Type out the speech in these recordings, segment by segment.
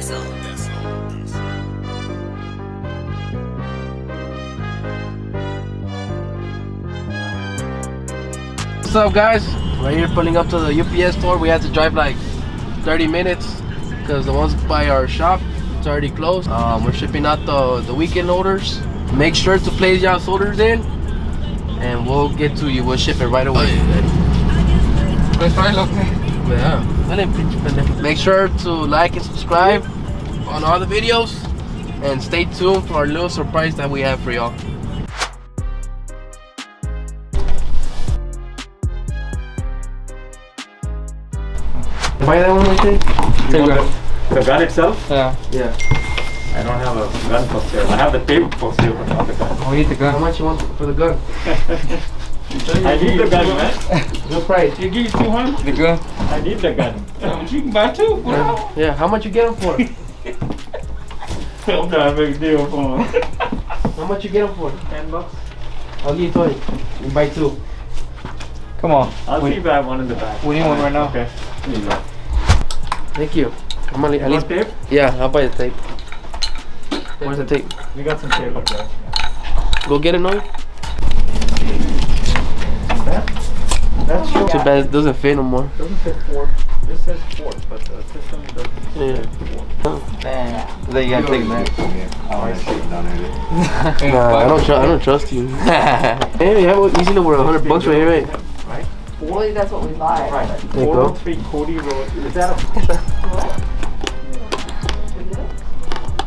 What's up, guys? Right here pulling up to the UPS store. We had to drive like 30 minutes because the ones by our shop, it's already closed. We're shipping out the weekend orders. Make sure to place y'all's orders in and we'll get to you. We'll ship it right away. Yeah. Make sure to like and subscribe on all the videos and stay tuned for our little surprise that we have for y'all. Buy that one right there? The gun itself? Yeah. Yeah. I don't have a gun for sale. I have the tape for sale, but not the gun. We need the gun. How much you want for the gun? I need the gun, man. Good price. You give 200? The gun. I need the gun. You can buy two. Yeah, how much you get them for? I'm trying to make a deal for him. How much you get them for? $10. I'll give you 20. You buy two. Come on. I'll see if I have one in the back. We need one right now. Okay. Here you go. Thank you. I'm gonna at least tape? Yeah, I'll buy the tape. Where's the tape? We got some tape up there. Go get it, Noe. That's Too bad it doesn't fit no more. doesn't say Ford. This says Ford, but the system doesn't say Ford. Then you gotta take that. Nah, I don't trust you. Hey, you have easily over $100 right here, right? Right? Well, that's what we buy. Right. There you go. 403 Cody Road. Is that a...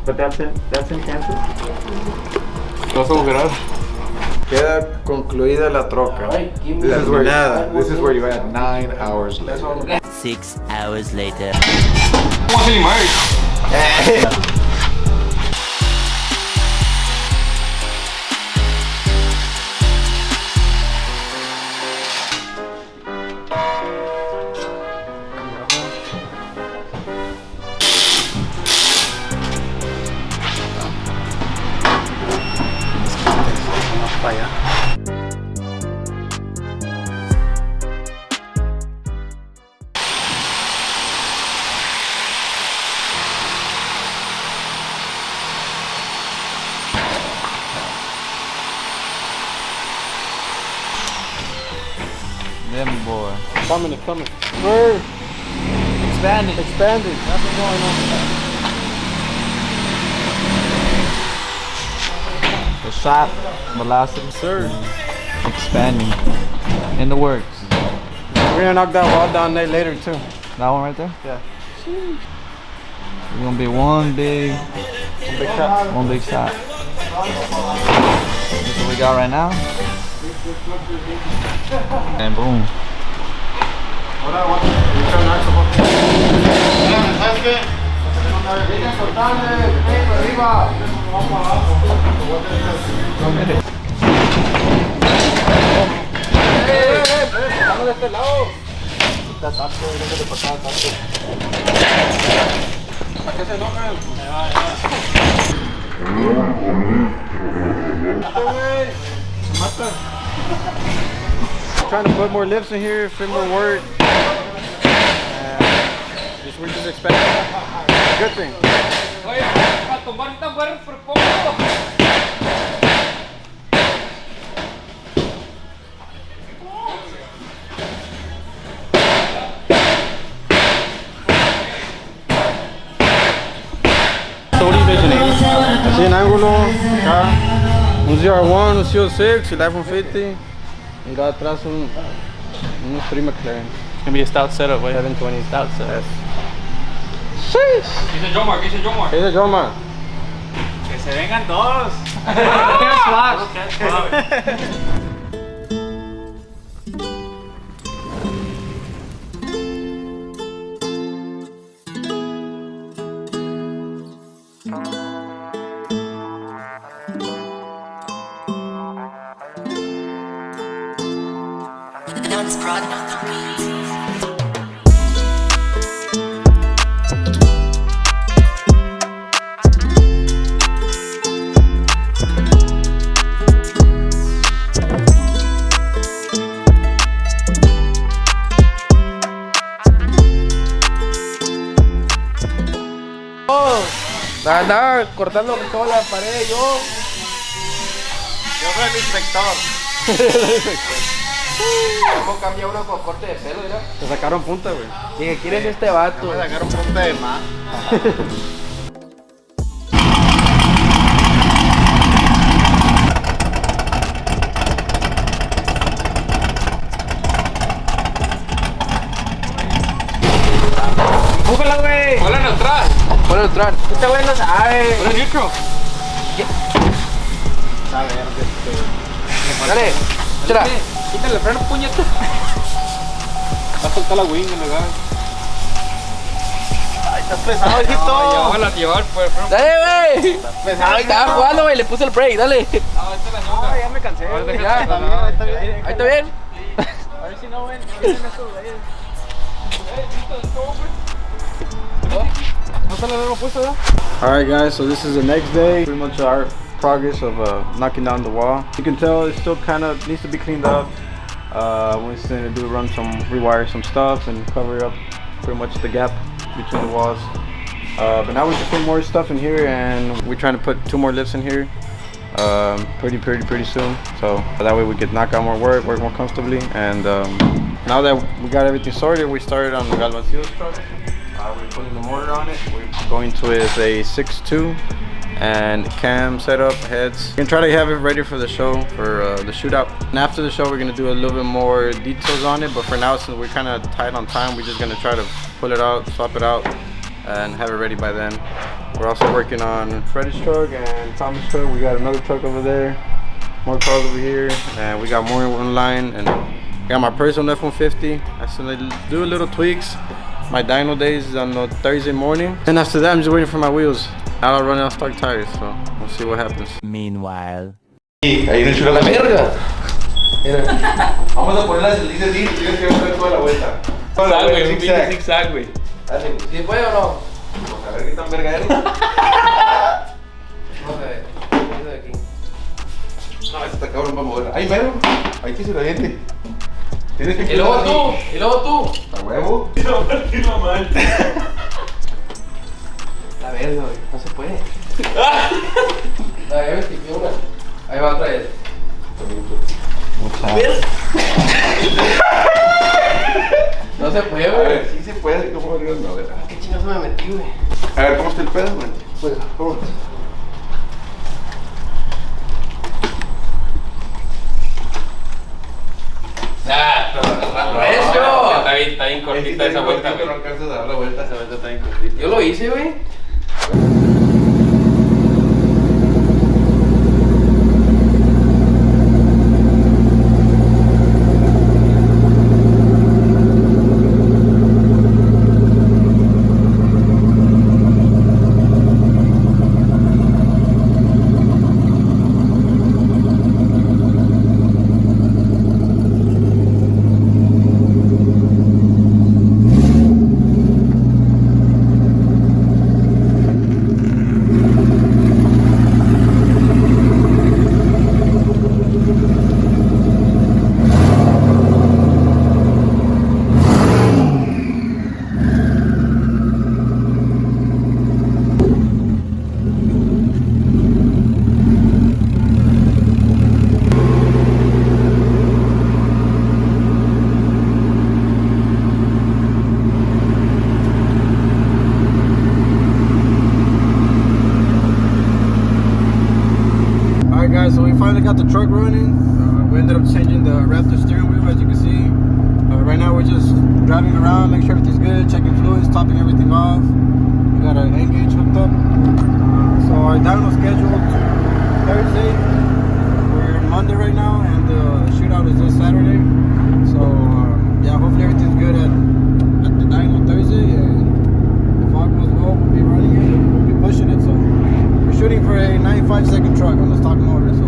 But that's in Kansas? Queda concluida la troca. Terminada. This is where you had 9 hours later. 6 hours later. Them boy. Coming. We're Expanding. expanding. That's what's going on. The shop velocity. Sir, Expanding. In the works. we're gonna knock that wall down there later too. That one right there? Yeah. It's gonna be one big shot. That's what we got right now. And boom. Trying to put more lifts in here, fit more work. We're just expanding. Good thing. So what are you envisioning? Así en ángulo, acá, un ZR1, un CO6, el iPhone 50. Y luego atrás un 3 McLaren. It's gonna be a stout setup, wait. 720. Stout setup. Sheesh. ¿Qué dice Jomar? ¿Qué dice Jomar? Que se vengan todos. Nuts Prod on the beat. Andaba cortando toda la pared yo. Yo soy el inspector. ¿Cómo cambia uno con corte de pelo, mira? Te sacaron punta, güey. Dije, ¿quién es este vato? Me sacaron punta de más. ¡Bújala, güey! ¡Ponla neutral! Ponle neutral. Este güey no sabe. ¡Ponle neutro! Dale, échala. Quítale el freno, puñeta. Va a soltar la wing, ¿no? Ay, estás pesado, hijito. Ya, llevar por el freno. Dale, güey. Pesado, Estaba jugando, güey, le puse el break, dale. No, esta es la ñonga. Ya me cansé. Ya, Está bien. ahí está bien. A ver si no ven estos güeyes. Alright guys, so this is the next day. Pretty much our progress of knocking down the wall. You can tell it still kind of needs to be cleaned up. We're still going to rewire some stuff and cover up pretty much the gap between the walls. But now we're just putting more stuff in here, and we're trying to put 2 more lifts in here pretty soon. So that way we could knock out more work more comfortably. And now that we got everything sorted, we started on the Galvancillo'S truck. We're putting the motor on it. We're going to a 6.2 and cam setup, heads. We're gonna try to have it ready for the show, for the shootout. And after the show, we're gonna do a little bit more details on it. But for now, since we're kind of tight on time, we're just gonna try to pull it out, swap it out, and have it ready by then. We're also working on Freddy's truck and Thomas' truck. We got another truck over there, more cars over here, and we got more in line. And I got my personal F-150. I still do little tweaks. My dyno days is on Thursday morning, and after that I'm just waiting for my wheels. I'll run out stock tires, so we'll see what happens. Meanwhile. Ahí en el chulo La verga. Vamos a poner las líneas así, tienes que dar toda la vuelta. Zigzag, güey. Dale. ¿Sí puede o no? Vamos a ver qué tan verga eres. Vamos a ver. Eso de aquí. No, este está cabrón para mover. Ahí mero. Ahí que se la gente. Tienes que Y luego tú. Y luego tú. A huevo. La verga, güey. No se puede. La verga, me una. Ahí va otra vez. No se puede, A güey. ver, sí se puede. ¿Cómo verga no? A ver. ¿Qué chingados me metí, güey? A ver, ¿cómo está el pedo, man? Pues, ¿cómo? Está bien cortita esa vuelta, güey. No alcanzas a dar la vuelta. Esa vuelta está bien cortita. Yo lo hice, güey. So we finally got the truck running. We ended up changing the Raptor steering wheel, as you can see. Right now we're just driving around, make sure everything's good, checking fluids, topping everything off. We got our N-gauge hooked up. So our dyno scheduled to Thursday. We're on Monday right now, and the shootout is this Saturday. So yeah, hopefully everything's good at the dyno Thursday. And if all goes well, we'll be running it and we'll be pushing it. So we're shooting for a 95-second truck on the stock motor. So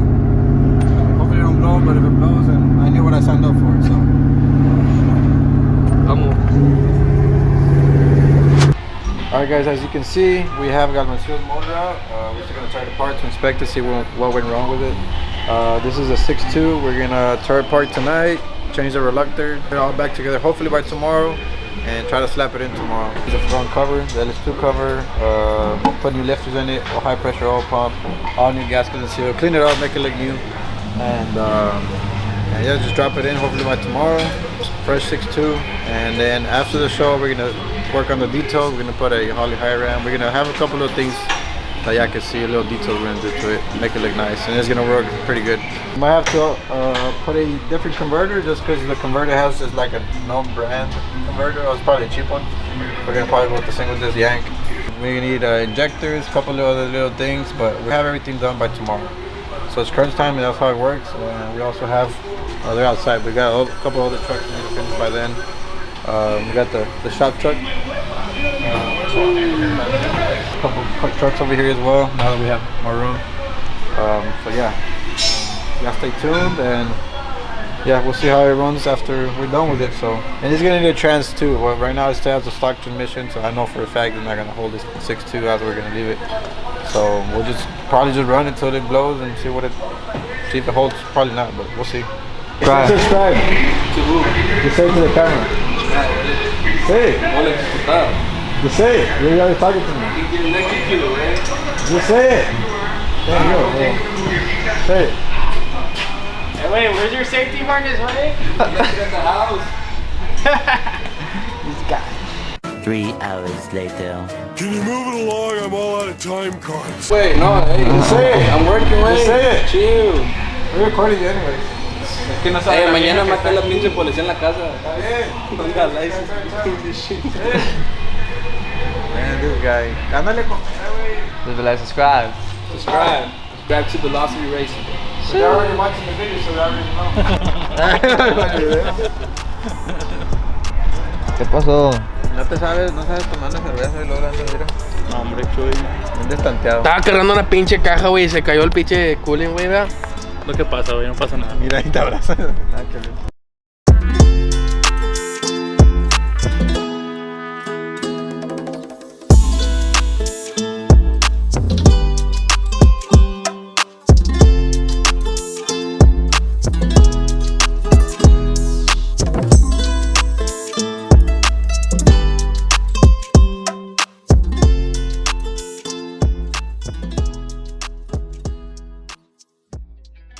hopefully it don't blow, but if it blows, then I knew what I signed up for. So alright guys, as you can see, we have Galvancillo'S motor out. We're just gonna try the part to inspect to see what went wrong with it. This is a 6.2. We're gonna tear it apart tonight, change the reluctor, get it all back together hopefully by tomorrow, and try to slap it in tomorrow. The front cover, the LS2 cover, put new lifters in it, a high pressure oil pump, all new gaskets and seal, clean it up, make it look new, and yeah, just drop it in hopefully by tomorrow. Fresh 6.2, and then after the show we're gonna work on the details. We're gonna put a Holly high ram. We're gonna have a couple of things that y'all can see, a little details we're gonna do to it, make it look nice, and it's gonna work pretty good. We might have to put a different converter just because the converter has this like a known brand converter. It's probably a cheap one. We're gonna probably go with the same with this Yank. We're gonna need injectors, a couple of other little things, but we have everything done by tomorrow. So it's crunch time, and that's how it works. We also have, they're outside. We got a couple other trucks we need to finish by then. We got the shop truck. A couple trucks over here as well, now that we have more room. So yeah, you gotta stay tuned, and yeah, we'll see how it runs after we're done with it. So, and it's gonna need a trans too. Well, right now it still has a stock transmission, so I know for a fact they're not gonna hold this 6.2 as we're gonna leave it. So we'll probably just run it till it blows and see if it holds. Probably not, but we'll see. Subscribe. To who? Just say it to the camera. Say it. Just say it. You're already talking to me. Just say it. There you go. Say it. Hey, wait, where's your safety harness, right? At the house. This guy. 3 hours later. Can you move it along? I'm all out of time cards. Wait, no, hey, Just say it. I'm working, Just say it. Chill. We're recording you anyways. Es que no sabe. Mañana maté a la pinche policía en la casa. Está bien. Man, this guy. Ándale con Leave a like, subscribe. Subscribe to Velocity Racing. They're already watching the video, so they already know. ¿Qué pasó? No sabes tomando cerveza y luego la mira. No, hombre, chuy. Un destanteado. Estaba cargando una pinche caja, güey, y se cayó el pinche cooling, güey, ¿verdad? Lo que pasa, güey, no pasa nada. Mira, ahí te abraza. Nada que ver.